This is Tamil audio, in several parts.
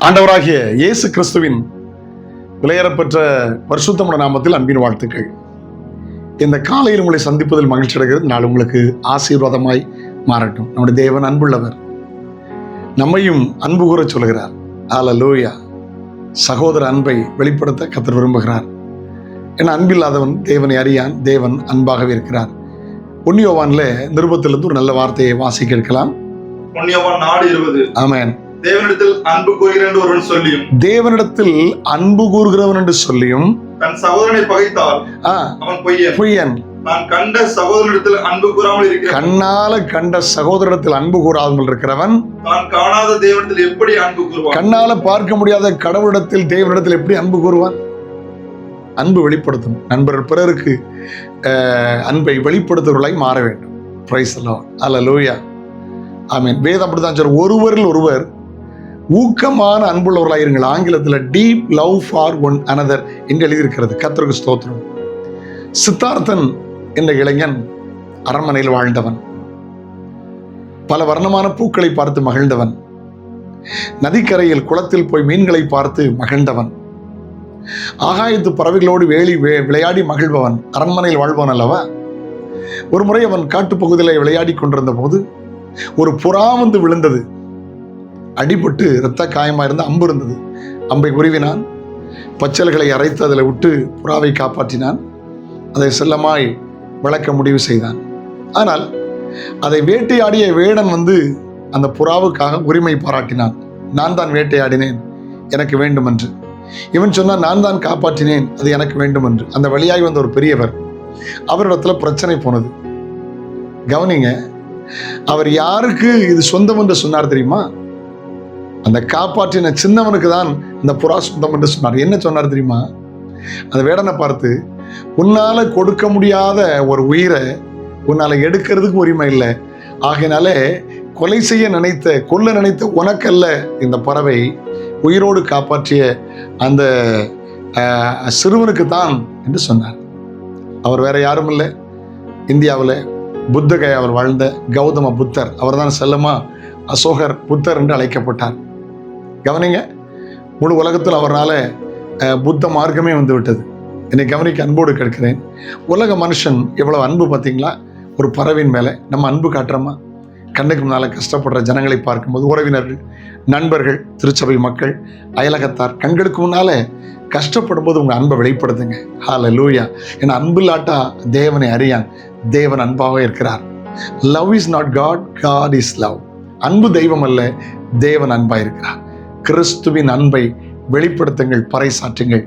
ஆண்டவராகிய இயேசு கிறிஸ்துவின் விலையேறப்பெற்ற பரிசுத்தமான நாமத்தில் அன்பின் வாழ்த்துக்கள். இந்த காலையில் உங்களை சந்திப்பதில் மகிழ்ச்சி அடைகிறது. நாள் உங்களுக்கு ஆசீர்வாதமாய் மாறட்டும். நம்முடைய தேவன் அன்புள்ளவர், நம்மையும் அன்பு கூற சொல்கிறார். ஹல்லேலூயா. சகோதர அன்பை வெளிப்படுத்த கர்த்தர் விரும்புகிறார். ஏன்னா அன்பில்லாதவன் தேவனை அறியான், தேவன் அன்பாகவே இருக்கிறார். 1 யோவான்ல நிருபத்திலிருந்து ஒரு நல்ல வார்த்தையை வாசிக்க இருக்கலாம். 1 யோவான் 4:20. ஆமென். தேவனிடத்தில் அன்பு கூறுகிறேன் ஒருவன் சொல்லியும், தேவனிடத்தில் அன்பு கூறுகிறவன் என்று சொல்லியும் தன் சகோதரனை பகைத்தால் அவன் பொய்யன். நான் கண்ட சகோதரனிடத்தில் அன்பு கூறாமல் இருக்கிறவன், கண்ணால கண்ட சகோதரத்தில் அன்பு கூறாமல் இருக்கிறவன் தான் காணாத தேவனிடத்தில் எப்படி அன்பு கூறுவான்? கண்ணால பார்க்க முடியாத கடவுளிடத்தில் தேவனிடத்தில் எப்படி அன்பு கூறுவான்? அன்பு வெளிப்படுத்தும் நண்பர்கள் பிறருக்கு அன்பை வெளிப்படுத்துவர்களாய் மாற வேண்டும். Praise the Lord. Hallelujah. Amen. வேதம் அப்படிதான் சொல்ற, ஒருவரில் ஒருவர் ஊக்கமான அன்புள்ளவர்களாக இருங்கள். ஆங்கிலத்தில் deep love for one another என்று எழுதியிருக்கிறது. கர்த்தருக்கு ஸ்தோத்திரம். சித்தார்த்தன் என்ற இளைஞன் அரண்மனையில் வாழ்ந்தவன். பல வர்ணமான பூக்களை பார்த்து மகிழ்ந்தவன். நதிக்கரையில் குளத்தில் போய் மீன்களை பார்த்து மகிழ்ந்தவன். ஆகாயத்து பறவைகளோடு விளையாடி மகிழ்பவன். அரண்மனையில் வாழ்பவன் அல்லவா. ஒரு முறை அவன் காட்டுப்பகுதியில் விளையாடி கொண்டிருந்த போது ஒரு புறா வந்து விழுந்தது. அடிபட்டு இரத்த காயமாக இருந்த அம்பு இருந்தது. அம்பை உருவினான். பச்சல்களை அரைத்து அதில் விட்டு புறாவை காப்பாற்றினான். அதை செல்லமாய் வளர்க்க முடிவு செய்தான். ஆனால் அதை வேட்டையாடிய வேடன் வந்து அந்த புறாவுக்காக உரிமை பாராட்டினான். நான் தான் வேட்டையாடினேன், எனக்கு வேண்டும் என்று. இவன் சொன்னான், நான் தான் காப்பாற்றினேன், அது எனக்கு வேண்டும் என்று. அந்த வழியாய் வந்த ஒரு பெரியவர், அவரிடத்துல பிரச்சனை போனது. கவனிங்க, அவர் யாருக்கு இது சொந்தம் என்று சொன்னார் தெரியுமா? அந்த காப்பாற்றின சின்னவனுக்கு தான் இந்த புறா சொந்தம் என்று சொன்னார். என்ன சொன்னார் தெரியுமா? அந்த வேடனை பார்த்து, உன்னால கொடுக்க முடியாத ஒரு உயிரை உன்னால எடுக்கிறதுக்கு உரிமை இல்லை, ஆகையினாலே கொல்ல நினைத்த உனக்கல்ல இந்த பறவை, உயிரோடு காப்பாற்றிய அந்த சிறுவனுக்கு தான் என்று சொன்னார். அவர் வேற யாரும் இல்லை, இந்தியாவில் புத்தகயாவில் வாழ்ந்த கௌதம புத்தர். அவர் தான் செல்லமா அசோகர் புத்தர் என்று அழைக்கப்பட்டார். கவனிங்க, முழு உலகத்தில் அவரால் புத்த மார்க்கமே வந்து விட்டது. என்னை கவனிக்க அன்போடு கேட்கிறேன். உலக மனுஷன் எவ்வளவு அன்பு பார்த்தீங்களா? ஒரு பறவையின் மேலே நம்ம அன்பு காட்டுறோமா? கண்ணுக்கு முன்னால் கஷ்டப்படுற ஜனங்களை பார்க்கும்போது, உறவினர்கள், நண்பர்கள், திருச்சபை மக்கள், அயலகத்தார் கண்களுக்கு முன்னால் கஷ்டப்படும் போது உங்கள் அன்பை வெளிப்படுத்துங்க. ஹல்லேலூயா. ஏன்னா அன்பு இல்லாட்டா தேவனை அறியான். தேவன் அன்பாக இருக்கிறார். Love is not God, God is love. அன்பு தெய்வம் அல்ல, தேவன் அன்பாக இருக்கிறார். கிறிஸ்துவின் அன்பை வெளிப்படுத்துங்கள், பறைசாற்றுங்கள்.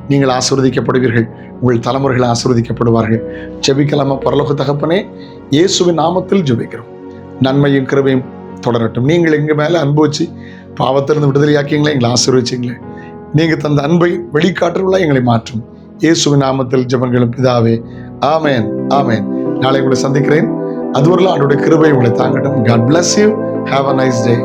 நீங்கள் ஆசீர்வதிக்கப்படுவீர்கள், உங்கள் தலைமுறைகள் ஆசீர்வதிக்கப்படுவார்கள். ஜெபிக்கலாமா? பரலோக தகப்பனே, இயேசுவின் நாமத்தில் ஜெபிக்கிறோம். நன்மையும் கிருபையும் தொடரட்டும். நீங்கள் எங்கள் மேலே அன்பு வச்சு பாவத்திலிருந்து விடுதலையாக்கிங்களே, எங்களை ஆசீர்வதிச்சிங்களே. நீங்கள் தந்த அன்பை வெளிக்காட்டுறவர்களாக எங்களை மாற்றும். இயேசுவின் நாமத்தில் ஜெபங்களும் பிதாவே, ஆமேன், ஆமேன். நாளை உங்களை சந்திக்கிறேன். அதுவரையிலும் அவருடைய கிருபை உங்களை தாங்கட்டும். God bless you. Have a nice day.